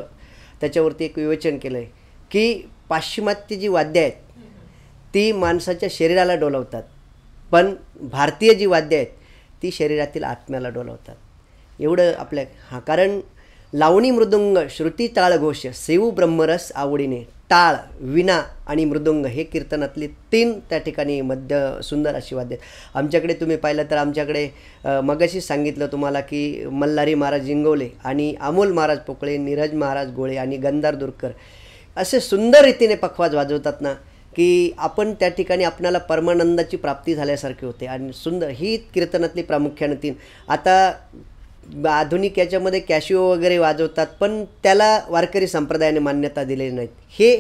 त्याच्यावरती एक विवेचन केलं आहे की पाश्चिमात्य जी वाद्य आहेत ती माणसाच्या शरीराला डोलवतात, पण भारतीय जी वाद्य आहेत ती शरीरातील आत्म्याला डोलवतात. एवढं आपल्या कारण लावणी मृदुंग श्रुती टाळ घोष सेवू ब्रह्मरस आवडीने, टाळ विना आणि मृदुंग हे कीर्तनातले 3 त्या ठिकाणी मध्य सुंदर अशी वाद्य आहेत. आमच्याकडे तुम्ही पाहिलं तर आमच्याकडे मगाशी सांगितलं तुम्हाला की मल्हारी महाराज इंगवले आणि अमोल महाराज पोकळे, नीरज महाराज गोळे आणि गंधार दुरकर असे सुंदर रीतीने पखवाज वाजवतात ना की आपण त्या ठिकाणी आपणाला परमानंदाची प्राप्ती झाल्यासारखे होते. आणि सुंदर ही कीर्तनातली प्रामुख्याने 3. आता आधुनिक याच्यामध्ये कॅशिओ वगैरे वाजवतात, पण त्याला वारकरी संप्रदायाने मान्यता दिलेली नाहीत. हे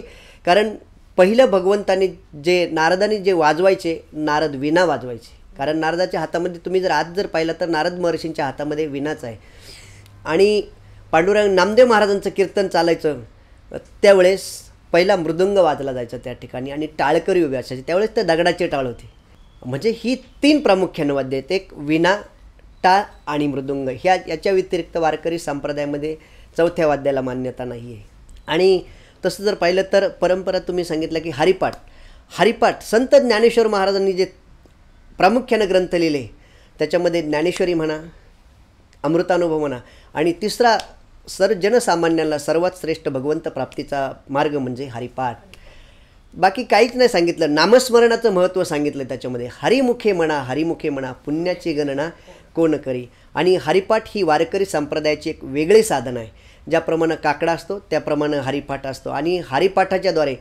कारण पहिलं भगवंताने जे नारदाने जे वाजवायचे, नारद विणा वाजवायचे. कारण नारदाच्या हातामध्ये तुम्ही जर आज जर पाहिलं तर नारद महर्षींच्या हातामध्ये विणाच आहे. आणि पांडुरंग नामदेव महाराजांचं कीर्तन चालायचं त्यावेळेस पहिला मृदुंग वाजला जायचा त्या ठिकाणी आणि टाळकरी उभे असायचे. त्यावेळेस ते दगडाचे टाळ होते. म्हणजे ही 3 प्रामुख्याने वाद्य आहेत, एक विणा, टाळ आणि मृदुंग. याच्या व्यतिरिक्त वारकरी संप्रदायामध्ये 4थ्या वाद्याला मान्यता नाही आहे. आणि तसं जर पाहिलं तर परंपरा तुम्ही सांगितलं की हरिपाठ संत ज्ञानेश्वर महाराजांनी जे प्रामुख्यानं ग्रंथ लिहिले त्याच्यामध्ये ज्ञानेश्वरी म्हणा, अमृतानुभव म्हणा, आणि तिसरा जनसामान्यांना सर्वात श्रेष्ठ भगवंत प्राप्तीचा मार्ग म्हणजे हरिपाठ. बाकी काहीच नाही सांगितलं. नामस्मरणाचं महत्त्व सांगितलं त्याच्यामध्ये. हरिमुखे म्हणा पुण्याची गणना कोण करी. आणि हरिपाठ ही वारकरी संप्रदायाची एक वेगळी साधन आहे. ज्याप्रमाणे काकडा असतो त्याप्रमाणे हरिपाठ असतो. आणि हरिपाठाच्याद्वारे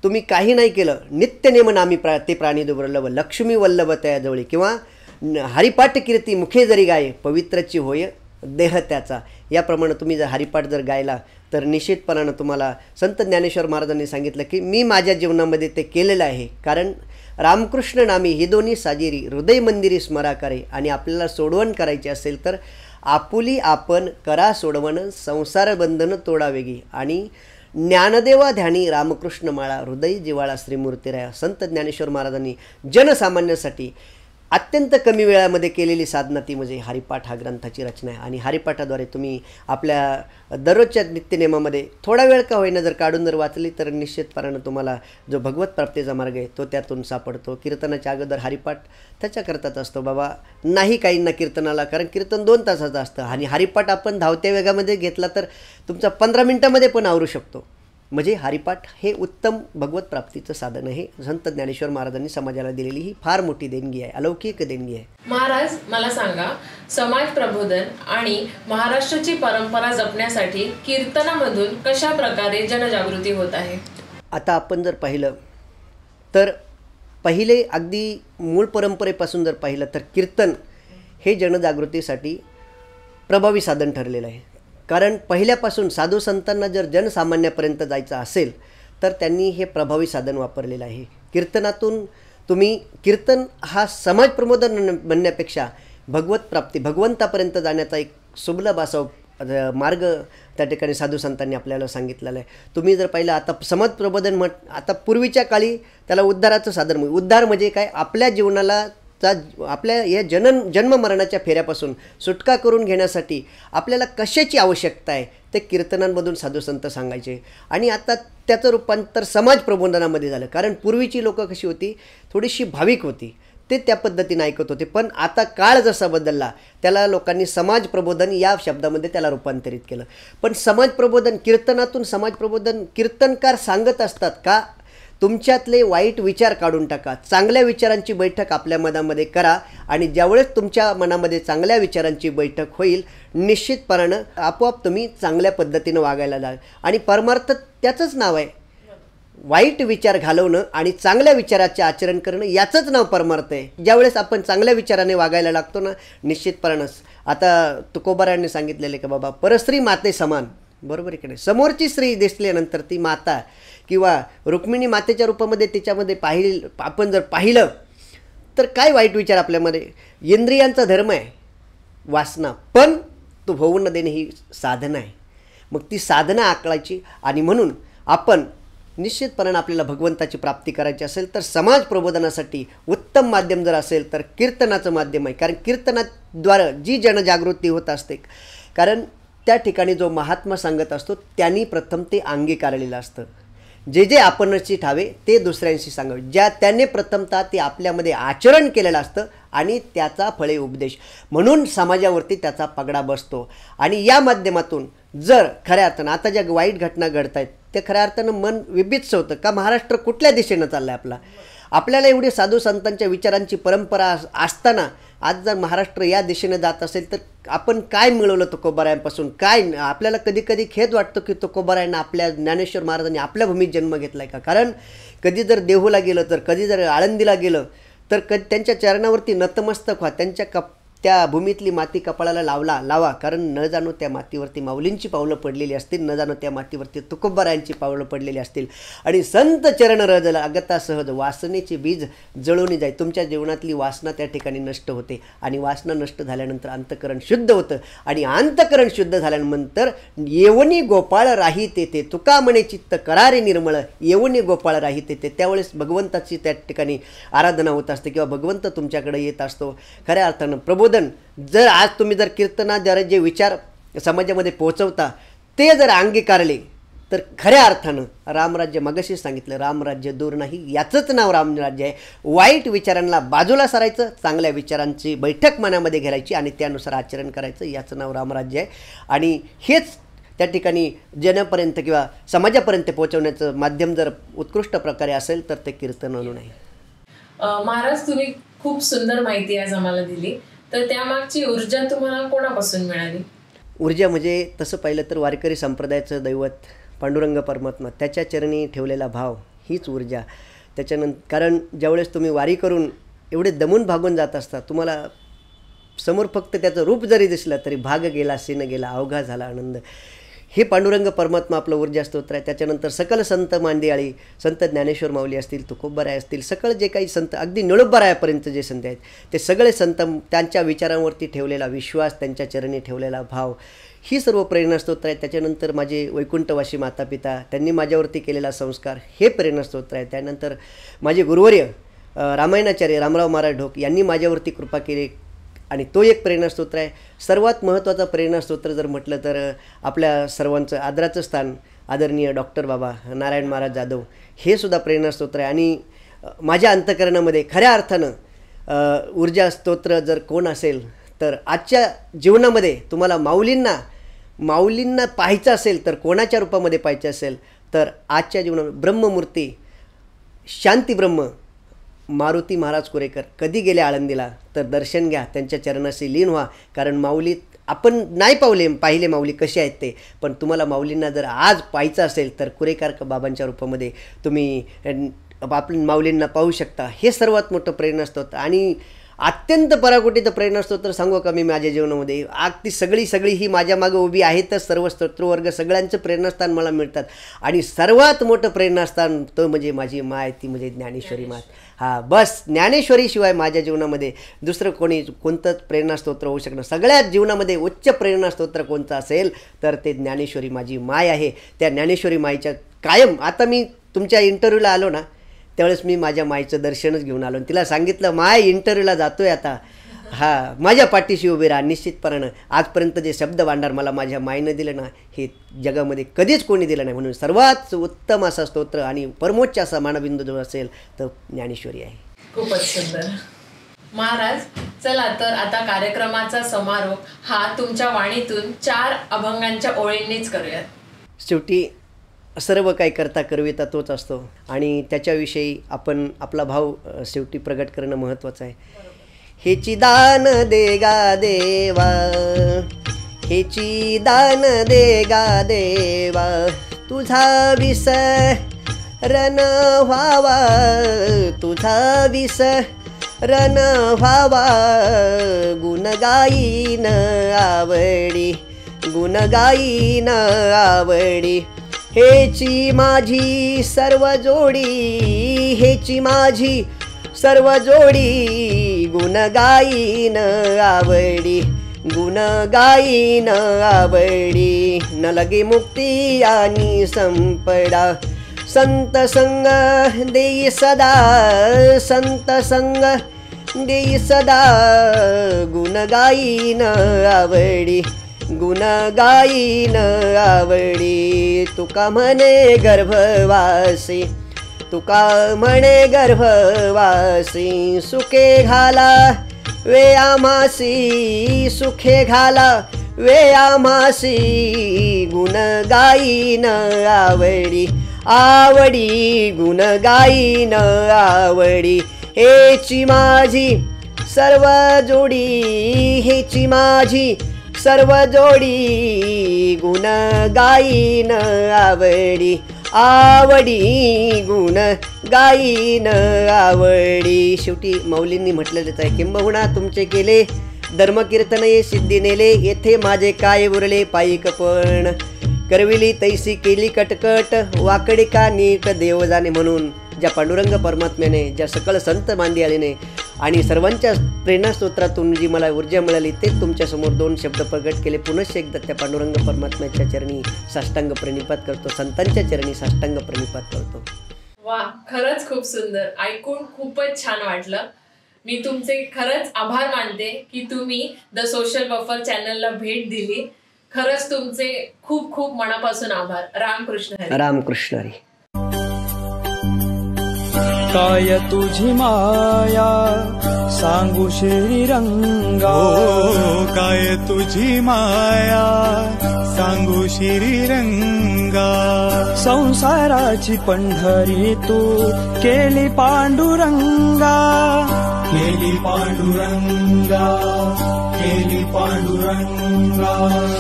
तुम्ही काही नाही केलं, नित्यनेम नामी ते प्राणी दुर्लभ लक्ष्मी वल्लभ त्याजवळी, किंवा हरिपाठ कीर्ती मुखे जरी गाये पवित्रची होय देह त्याचा, याप्रमाणे तुम्ही जर हरिपाठ जर गायला तर निश्चितपणानं तुम्हाला संत ज्ञानेश्वर महाराजांनी सांगितलं की मी माझ्या जीवनामध्ये ते केलेलं आहे. कारण रामकृष्ण नामी ही दोन्ही साजिरी हृदय मंदिरी स्मराकारे. आणि आपल्याला सोडवण करायची असेल तर आपुली आपण करा सोडवण, संसार बंधन तोडा वेगी, आणि ज्ञानदेवा ध्यानी रामकृष्ण माळा हृदय जिवाळा श्रीमूर्तीराया. संत ज्ञानेश्वर महाराजांनी जनसामान्यासाठी अत्यंत कमी वेळामध्ये केलेली साधना ती म्हणजे हरिपाठ हा ग्रंथाची रचना आहे. आणि हरिपाठाद्वारे तुम्ही आपल्या दररोजच्या नित्यनेमामध्ये थोडा वेळ का होईना जर काढून जर वाचली तर निश्चितपणानं तुम्हाला जो भगवत प्राप्तीचा मार्ग आहे तो त्यातून सापडतो. कीर्तनाच्या अगोदर हरिपाठ त्याच्याकरताच असतो बाबा, नाही काहींना कीर्तनाला, कारण कीर्तन 2 तासाचं असतं. आणि हरिपाठ आपण धावत्या वेगामध्ये घेतला तर तुमचा 15 मिनिटामध्ये पण आवरू शकतो. म्हणजे हरिपाठ हे उत्तम भगवत प्राप्तीचं साधन आहे. संत ज्ञानेश्वर महाराजांनी समाजाला दिलेली ही फार मोठी देणगी आहे, अलौकिक देणगी आहे. महाराज मला सांगा, समाज प्रबोधन आणि महाराष्ट्राची परंपरा जपण्यासाठी कीर्तनामधून कशा प्रकारे जनजागृती होत आहे? आता आपण जर पाहिलं तर पहिले अगदी मूळ परंपरेपासून जर पाहिलं तर कीर्तन हे जनजागृतीसाठी प्रभावी साधन ठरलेलं आहे. कारण पहिल्यापासून साधू संतांना जर जनसामान्यापर्यंत जायचं असेल तर त्यांनी हे प्रभावी साधन वापरलेलं आहे. कीर्तनातून तुम्ही कीर्तन हा समाज प्रबोधन म्हणण्यापेक्षा भगवत प्राप्ती भगवंतापर्यंत जाण्याचा एक सुलभ असा मार्ग त्या ठिकाणी साधू संतांनी आपल्याला सांगितलेलं आहे. तुम्ही जर पाहिलं आता समाज प्रबोधन आता पूर्वीच्या काळी त्याला उद्धाराचं साधन, उद्धार म्हणजे काय, आपल्या जीवनाला आपल्या या जन्म मरणाच्या फेऱ्यापासून सुटका करून घेण्यासाठी आपल्याला कशाची आवश्यकता आहे ते कीर्तनांमधून साधू संत सांगायचे. आणि आता त्याचं रूपांतर समाज प्रबोधनामध्ये झालं. कारण पूर्वीची लोकं कशी होती, थोडीशी भाविक होती, ते त्या पद्धतीने ऐकत होते. पण आता काळ जसा बदलला त्याला लोकांनी समाज प्रबोधन या शब्दामध्ये त्याला रूपांतरित केलं. पण समाज प्रबोधन कीर्तनातून समाज प्रबोधन कीर्तनकार सांगत असतात का, तुमच्यातले वाईट विचार काढून टाका, चांगल्या विचारांची बैठक आपल्या मनामध्ये करा. आणि ज्यावेळेस तुमच्या मनामध्ये चांगल्या विचारांची बैठक होईल निश्चितपणानं आपोआप तुम्ही चांगल्या पद्धतीनं वागायला लागाल. आणि परमार्थ त्याचंच नाव आहे, वाईट विचार घालवणं आणि चांगल्या विचाराचे आचरण करणं याचंच नाव परमार्थ आहे. ज्यावेळेस आपण चांगल्या विचाराने वागायला लागतो ना निश्चितपणानंच. आता तुकोबारायांनी सांगितलेले की बाबा परस्त्री माते समान, बरोबर आहे की नाही. समोरची स्त्री दिसल्यानंतर ती माता किंवा रुक्मिणी मातेच्या रूपामध्ये तिच्यामध्ये आपण जर पाहिलं तर काय वाईट विचार आपल्यामध्ये, इंद्रियांचा धर्म आहे वासना, पण तो होऊ न देणे ही साधना आहे. मग ती साधना आकळायची. आणि म्हणून आपण निश्चितपणाने आपल्याला भगवंताची प्राप्ती करायची असेल तर समाज प्रबोधनासाठी उत्तम माध्यम जर असेल तर कीर्तनाचं माध्यम आहे. कारण कीर्तनाद्वारे जी जनजागृती होत असते, कारण त्या ठिकाणी जो महात्मा सांगत असतो त्यांनी प्रथम ते अंगीकारलेलं असतं. जे जे आपणची ठावे ते दुसऱ्यांशी सांगावे, ज्या त्याने प्रथमतः ते आपल्यामध्ये आचरण केलेलं असतं आणि त्याचा फळे उपदेश म्हणून समाजावरती त्याचा पगडा बसतो. आणि या माध्यमातून जर खऱ्या अर्थानं आता ज्या वाईट घटना घडत आहेत ते खऱ्या अर्थानं मन विभीत होतं का महाराष्ट्र कुठल्या दिशेनं चाललं आहे. आपल्याला एवढी साधू संतांच्या विचारांची परंपरा असताना आज जर महाराष्ट्र या दिशेने जात असेल तर आपण काय मिळवलं तुकोबारायांपासून, काय आपल्याला कधी कधी खेद वाटतो की तुकोबारायांना आपल्या ज्ञानेश्वर महाराजांनी आपल्या भूमीत जन्म घेतला आहे का. कारण कधी जर देहूला गेलं तर कधी जर आळंदीला गेलं तर त्यांच्या चरणावरती नतमस्तक व्हा, त्या भूमीतली माती कपाळाला लावा. कारण न जाणो त्या मातीवरती माऊलींची पावलं पडलेली असतील, न जाणो त्या मातीवरती तुकोबारायांची पावलं पडलेली असतील. आणि संत चरण रजल अगता सहज वासनेचे बीज जळून जाई. तुमच्या जीवनातली वासना त्या ठिकाणी नष्ट होते आणि वासना नष्ट झाल्यानंतर अंतःकरण शुद्ध होतं आणि अंतःकरण शुद्ध झाल्यानंतर येवनी गोपाळ राही तेथे तुका म्हणे चित्त करारे निर्मळ येवनी गोपाळ राही तेथे. त्यावेळेस भगवंताची त्या ठिकाणी आराधना होत असते किंवा भगवंत तुमच्याकडे येत असतो. खऱ्या अर्थानं प्रबोधन जर आज तुम्ही जर कीर्तनाद्वारे जे विचार समाजामध्ये पोहोचवता ते जर अंगीकारले तर खऱ्या अर्थानं रामराज्य, मगाशी सांगितलं रामराज्य दूर नाही, याचंच नाव रामराज्य आहे. वाईट विचारांना बाजूला सारायचं, चांगल्या विचारांची बैठक मनामध्ये घ्यायची आणि त्यानुसार आचरण करायचं, याचं नाव रामराज्य आहे. आणि हेच त्या ठिकाणी जनापर्यंत किंवा समाजापर्यंत पोहोचवण्याचं माध्यम जर उत्कृष्ट प्रकारे असेल तर ते कीर्तन म्हणून आहे. महाराज, तुम्ही खूप सुंदर माहिती आज आम्हाला दिली. तर त्यामागची ऊर्जा तुम्हाला कोणापासून मिळाली? ऊर्जा म्हणजे तसं पाहिलं तर वारकरी संप्रदायाचं दैवत पांडुरंग परमात्मा, त्याच्या चरणी ठेवलेला भाव हीच ऊर्जा. त्याच्यानंतर कारण ज्यावेळेस तुम्ही वारी करून एवढे दमून भागून जात असता, तुम्हाला समोर फक्त त्याचं रूप जरी दिसलं तरी भाग गेला, सीन गेला, अवघा झाला आनंद. हे पांडुरंग परमात्मा आपलं ऊर्जा स्तोत्र आहे. त्याच्यानंतर सकल संत मांदियाळी, संत ज्ञानेश्वर माऊली असतील, तुकोबाराय असतील, सकल जे काही संत अगदी निळोबारायापर्यंत जे संत आहेत ते सगळे संत, त्यांच्या विचारांवरती ठेवलेला विश्वास, त्यांच्या चरणी ठेवलेला भाव, ही सर्व प्रेरणास्तोत्र आहे. त्याच्यानंतर माझे वैकुंठवासी माता पिता, त्यांनी माझ्यावरती केलेला संस्कार हे प्रेरणास्तोत्र आहे. त्यानंतर माझे गुरुवर्य रामायणाचार्य रामराव महाराज ढोक यांनी माझ्यावरती कृपा केली आणि तो एक प्रेरणास्तोत्र आहे. सर्वात महत्त्वाचा प्रेरणास्तोत्र जर म्हटलं तर आपल्या सर्वांचं आदराचं स्थान आदरणीय डॉक्टर बाबा नारायण महाराज जाधव, हे सुद्धा प्रेरणास्तोत्र आहे. आणि माझ्या अंतःकरणामध्ये खऱ्या अर्थानं ऊर्जा स्तोत्र जर कोण असेल तर आजच्या जीवनामध्ये तुम्हाला माऊलींना पाहायचं असेल तर कोणाच्या रूपामध्ये पाहायचं असेल तर आजच्या जीवनामध्ये ब्रह्ममूर्ती शांतीब्रह्म मारुती महाराज कुरेकर कधी गेले आळंदीला तर दर्शन घ्या, त्यांच्या चरणाशी लीन व्हा. कारण माऊली आपण नाही पाहिले माऊली कसे आहेत ते, पण तुम्हाला माऊलींना जर आज पाहायचं असेल तर कुरेकर बाबांच्या रूपामध्ये तुम्ही आपण माऊलींना पाहू शकता. हे सर्वात मोठं प्रेरणास्तोत्र आणि अत्यंत पराकोटीचं प्रेरणास्तोत्र सांगू का मी माझ्या जीवनामध्ये. ती सगळी ही माझ्या मागं उभी आहेतच. सर्व स्तोत्रवर्ग सगळ्यांचं प्रेरणास्थान मला मिळतात आणि सर्वात मोठं प्रेरणास्थान तो म्हणजे माझी माय, ती म्हणजे ज्ञानेश्वरी मात. हां, बस ज्ञानेश्वरीशिवाय माझ्या जीवनामध्ये दुसरं कोणतंच प्रेरणास्तोत्र होऊ शकणार. सगळ्यात जीवनामध्ये उच्च प्रेरणास्तोत्र कोणतं असेल तर ते ज्ञानेश्वरी माझी माय आहे. त्या ज्ञानेश्वरी माईच्या कायम, आता मी तुमच्या इंटरव्ह्यूला आलो ना त्यावेळेस मी माझ्या माईचं दर्शनच घेऊन आलो. तिला सांगितलं माय इंटरव्ह्यूला जातोय आता, हां माझ्या पाठीशी उभी राहा. निश्चितपणानं आजपर्यंत जे शब्द भांडार मला माझ्या माईनं दिलं ना हे जगामध्ये कधीच कोणी दिलं नाही. म्हणून सर्वात उत्तम असा स्तोत्र आणि परमोच्च असा मानबिंदू जो असेल तर ज्ञानेश्वरी आहे. खूपच सुंदर. महाराज, चला तर आता कार्यक्रमाचा समारोप हा तुमच्या वाणीतून 4 अभंगांच्या ओळींनीच करूयात. शेवटी सर्व काही करता करविता तोच असतो आणि त्याच्याविषयी आपण आपला भाव शेवटी प्रगट करणं महत्त्वाचं आहे. हेची दान दे गा देवा, हेची दान दे गा देवा, तुझा विसरण व्हावा, तुझा विसरण व्हावा, गुण गाईन आवडी, गुण गाईन आवडी, हेची माझी सर्व जोडी, हेची माझी सर्व जोडी, गुण गाईन आवडी, गुण गाईन आवडी, न लगे मुक्ती आणि संपदा, संत संग देई सदा, संत संग देई सदा, गुण गाईन आवडी, गुण गाईन आवडी. तुका म्हणे गर्भवासी, तुका म्हणे गर्भवासी, सुखे घाला वे आमासी, सुखे घाला वे आमासी, गुण गाईन आवडी, आवडी गुण गाईन आवडी. हेची माझी सर्व जोडी, हेची माझी सर्व जोडी, गुण गाईन आवडी, आवडी गुण गाईन आवडी. शेवटी माऊलींनी म्हटलेलंच आहे, किंबहुना तुमचे केले धर्मकीर्तन ये सिद्धी नेले, येथे माझे काय उरले पायिक पण. करविली तैसी केली कटकट, वाकडी का नीट देव जाणे. म्हणून ज्या पांडुरंग परमात्म्याने, ज्या सकळ संत मांदी आलेने आणि सर्वांच्या प्रेरणास्तोत्रातून जी मला ऊर्जा मिळाली, ते तुमच्यासमोर दोन शब्द प्रगट केले. पुनश्च एकदा त्या पांडुरंग परमात्म्याच्या चरणी साष्टांग प्रणिपात करतो, संतांच्या चरणी साष्टांग प्रणिपात करतो. वा, खरंच खूप सुंदर, ऐकून खूपच छान वाटलं. मी तुमचे खरंच आभार मानते की तुम्ही द सोशल बफर चॅनलला भेट दिली. खरंच तुमचे खूप खूप मनापासून आभार. रामकृष्ण हरी. रामकृष्ण हरी. काय तुझी माया सांगू श्रीरंगा, काय तुझी माया सांगू श्रीरंगा. संसाराची पंढरी तू केली पांडुरंगा, केली पांडुरंगा, केली पांडुरंगा.